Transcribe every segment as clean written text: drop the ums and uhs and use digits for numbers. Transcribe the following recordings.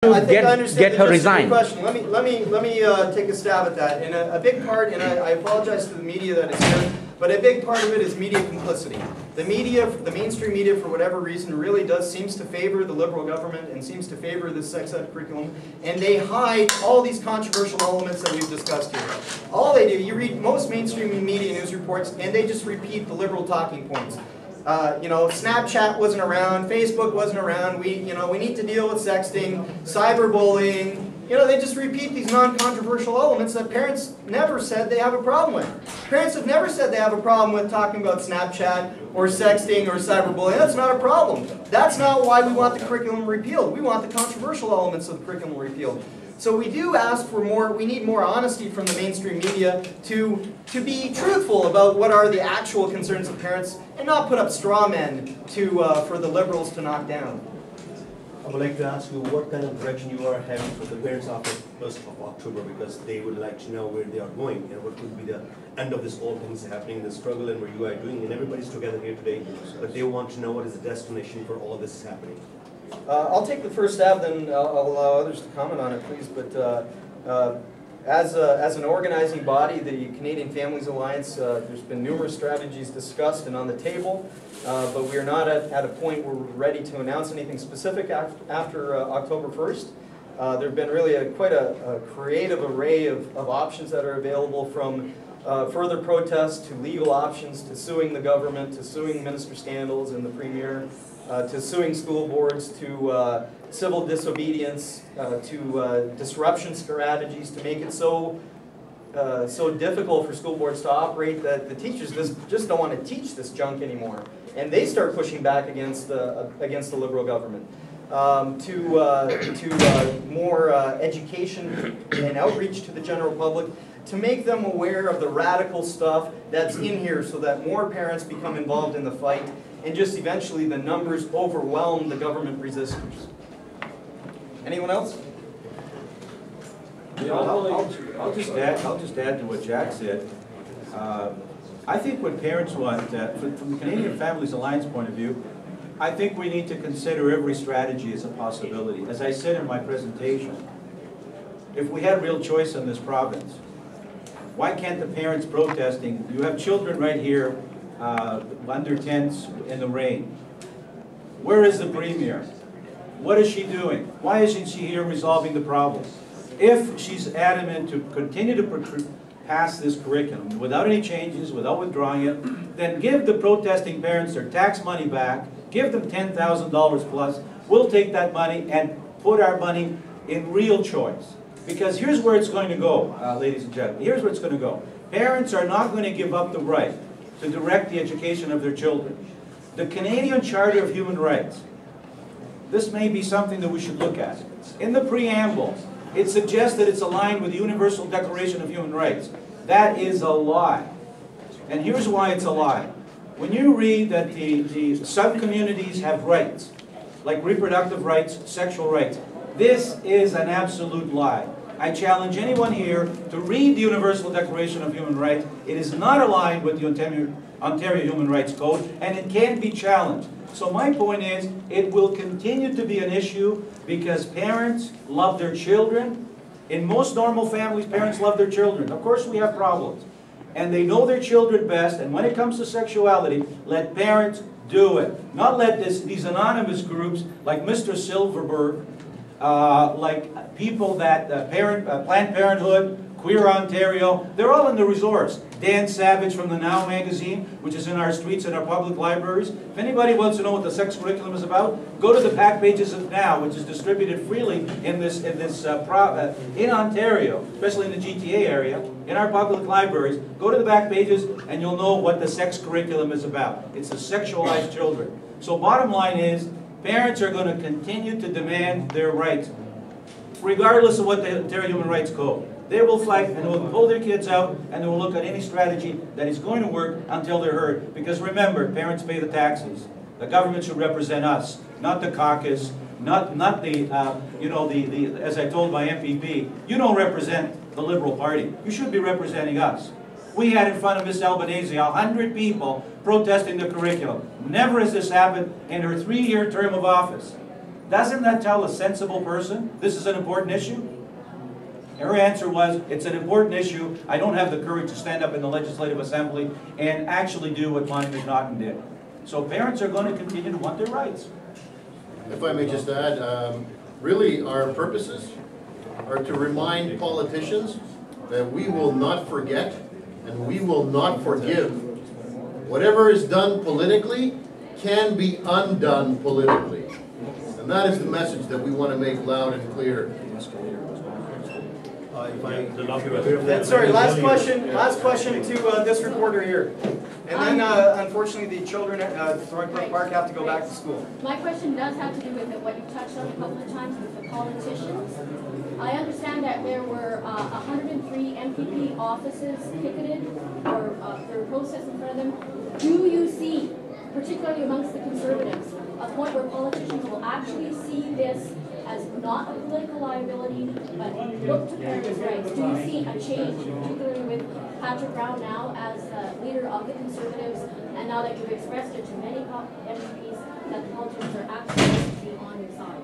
I think I get her resigned. Question. Let me take a stab at that. And a big part, and I apologize to the media that is here, but a big part of it is media complicity. The media, the mainstream media, for whatever reason, really seems to favor the Liberal government and seems to favor the sex ed curriculum, and they hide all these controversial elements that we've discussed here. All they do, you read most mainstream media news reports, and they just repeat the Liberal talking points. Snapchat wasn't around, Facebook wasn't around, we need to deal with sexting, cyberbullying. They just repeat these non-controversial elements that parents never said they have a problem with. Parents have never said they have a problem with talking about Snapchat or sexting or cyberbullying. That's not a problem. That's not why we want the curriculum repealed. We want the controversial elements of the curriculum repealed. So we do ask for more, we need more honesty from the mainstream media to be truthful about what are the actual concerns of parents and not put up straw men for the Liberals to knock down. I would like to ask you what kind of direction you are having for the parents after 1st of October, because they would like to know where they are going and what would be the end of this whole thing is happening, the struggle and where you are doing, and everybody's together here today, but they want to know what is the destination for all this is happening. I'll take the first stab, then I'll allow others to comment on it, please. But as an organizing body, the Canadian Families Alliance, there's been numerous strategies discussed and on the table, but we are not at a point where we're ready to announce anything specific after October 1st. There have been really quite a creative array of options that are available, from further protests to legal options to suing the government, to suing Minister Scandals and the Premier, to suing school boards, to civil disobedience, to disruption strategies to make it so difficult for school boards to operate that the teachers just don't want to teach this junk anymore, and they start pushing back against the Liberal government. To more education and outreach to the general public, to make them aware of the radical stuff that's in here so that more parents become involved in the fight, and just eventually the numbers overwhelm the government resistors. Anyone else? Yeah, I'll just add to what Jack said. I think what parents want, from the Canadian Families Alliance point of view, I think we need to consider every strategy as a possibility. As I said in my presentation, if we had real choice in this province, why can't the parents protesting, you have children right here, under tents in the rain. Where is the Premier? What is she doing? Why isn't she here resolving the problem? If she's adamant to continue to pass this curriculum without any changes, without withdrawing it, then give the protesting parents their tax money back, give them $10,000 plus. We'll take that money and put our money in real choice. Because here's where it's going to go, ladies and gentlemen. Here's where it's going to go. Parents are not going to give up the right to direct the education of their children. The Canadian Charter of Human Rights, this may be something that we should look at. In the preamble, it suggests that it's aligned with the Universal Declaration of Human Rights. That is a lie. And here's why it's a lie. When you read that the sub-communities have rights, like reproductive rights, sexual rights, this is an absolute lie. I challenge anyone here to read the Universal Declaration of Human Rights. It is not aligned with the Ontario Human Rights Code, and it can't be challenged. So my point is, it will continue to be an issue because parents love their children. In most normal families, parents love their children. Of course, we have problems. And they know their children best, and when it comes to sexuality, let parents do it. Not let these anonymous groups like Mr. Silverberg, like people that Planned Parenthood, Queer Ontario, they're all in the resource. Dan Savage from the Now magazine, which is in our streets and our public libraries. If anybody wants to know what the sex curriculum is about, go to the back pages of Now, which is distributed freely in Ontario, especially in the GTA area, in our public libraries. Go to the back pages and you'll know what the sex curriculum is about. It's to sexualize children. So bottom line is, parents are going to continue to demand their rights, regardless of what the Ontario Human Rights Code. They will fight and they will pull their kids out and they will look at any strategy that is going to work until they're heard. Because remember, parents pay the taxes. The government should represent us, not the caucus, not the, as I told my MPP, you don't represent the Liberal Party. You should be representing us. We had in front of Ms. Albanese 100 people protesting the curriculum. Never has this happened in her 3-year term of office. Doesn't that tell a sensible person this is an important issue? Her answer was, it's an important issue. I don't have the courage to stand up in the Legislative Assembly and actually do what Monty McNaughton did. So parents are going to continue to want their rights. If I may just add, really our purposes are to remind politicians that we will not forget and we will not forgive. Whatever is done politically can be undone politically. And that is the message that we want to make loud and clear. Sorry, last question to this reporter here. And then, unfortunately, the children at Thorncliffe Park have to go back to school. My question does have to do with what you touched on a couple of times with the politicians. I understand that there were 103 MPP offices picketed, or there were protests in front of them. Do you see, particularly amongst the Conservatives, a point where politicians will actually see this as not a political liability, but look to parents' rights? Do you see a change, particularly with Patrick Brown now as leader of the Conservatives, and now that you've expressed it to many MPs, that the politicians are actually on your side?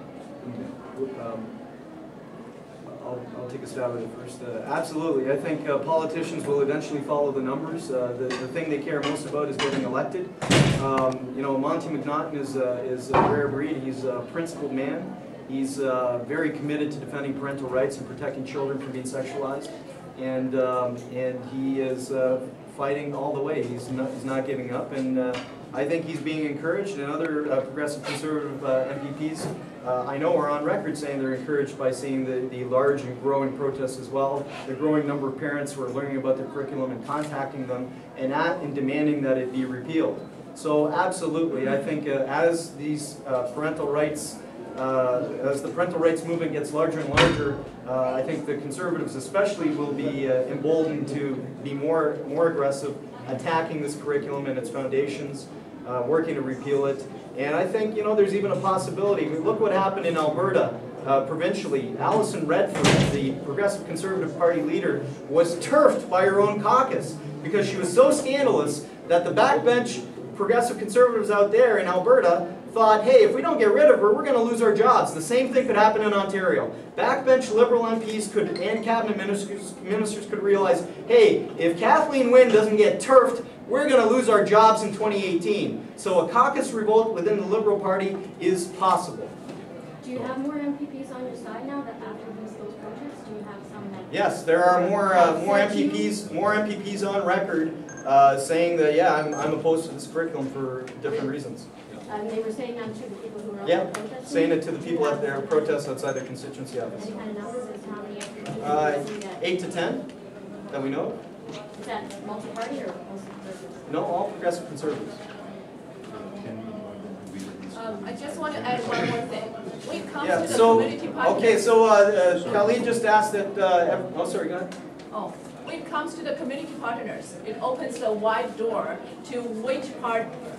I'll take a stab at it first. Absolutely. I think politicians will eventually follow the numbers. The thing they care most about is getting elected. You know, Monty McNaughton is a rare breed. He's a principled man. He's very committed to defending parental rights and protecting children from being sexualized. And he is fighting all the way. He's not giving up. And I think he's being encouraged, and other progressive conservative MPPs I know are on record saying they're encouraged by seeing the large and growing protests as well, the growing number of parents who are learning about their curriculum and contacting them and demanding that it be repealed. So absolutely, I think as these parental rights, as the parental rights movement gets larger and larger, I think the Conservatives especially will be emboldened to be more aggressive, attacking this curriculum and its foundations, working to repeal it. And I think, you know, there's even a possibility. Look what happened in Alberta provincially. Alison Redford, the Progressive Conservative Party leader, was turfed by her own caucus because she was so scandalous that the backbench Progressive Conservatives out there in Alberta thought, hey, if we don't get rid of her, we're going to lose our jobs. The same thing could happen in Ontario. Backbench Liberal MPs and cabinet ministers could realize, hey, if Kathleen Wynne doesn't get turfed, we're going to lose our jobs in 2018. So a caucus revolt within the Liberal Party is possible. Do you have more MPPs on your side now that after those protests? Do you have some that... Yes, there are more MPPs on record saying that, yeah, I'm opposed to this curriculum for different reasons. And they were saying that to the people who were out Yeah, there protesting? saying it to the people at their protests outside their constituency office. Any kind of numbers as to how many MPPs 8 to 10 that we know. Is that multi-party or mostly conservative? No, all progressive conservatives. I just want to add one more thing. When it comes Yeah, to the so, community partners, okay, so Khalid just asked that, oh, sorry, go ahead. when it comes to the community partners, it opens a wide door to which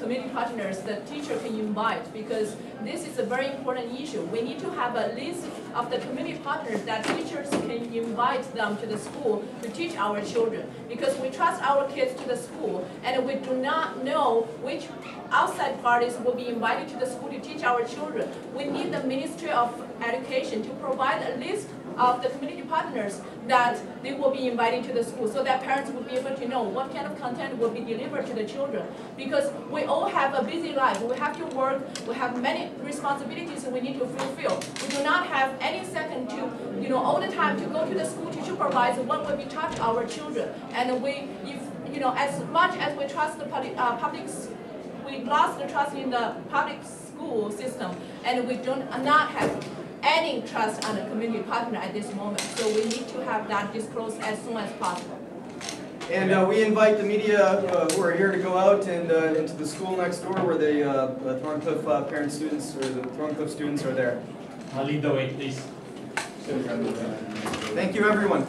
community partners the teacher can invite, because this is a very important issue. We need to have a list of the community partners that teachers can invite them to the school to teach our children, because we trust our kids to the school and we do not know which outside parties will be invited to the school to teach our children. We need the Ministry of Education to provide a list of the community partners that they will be inviting to the school, so that parents will be able to know what kind of content will be delivered to the children. Because we all have a busy life, we have to work, we have many responsibilities we need to fulfill. We do not have any second to, all the time to go to the school to supervise what will be taught to our children. And as much as we trust the we lost the trust in the public school system, and we do not have any trust on the community partner at this moment. So we need to have that disclosed as soon as possible. And we invite the media who are here to go out and into the school next door where the Thorncliffe parent students or the Thorncliffe students are there. I'll lead the way, please. Thank you, everyone.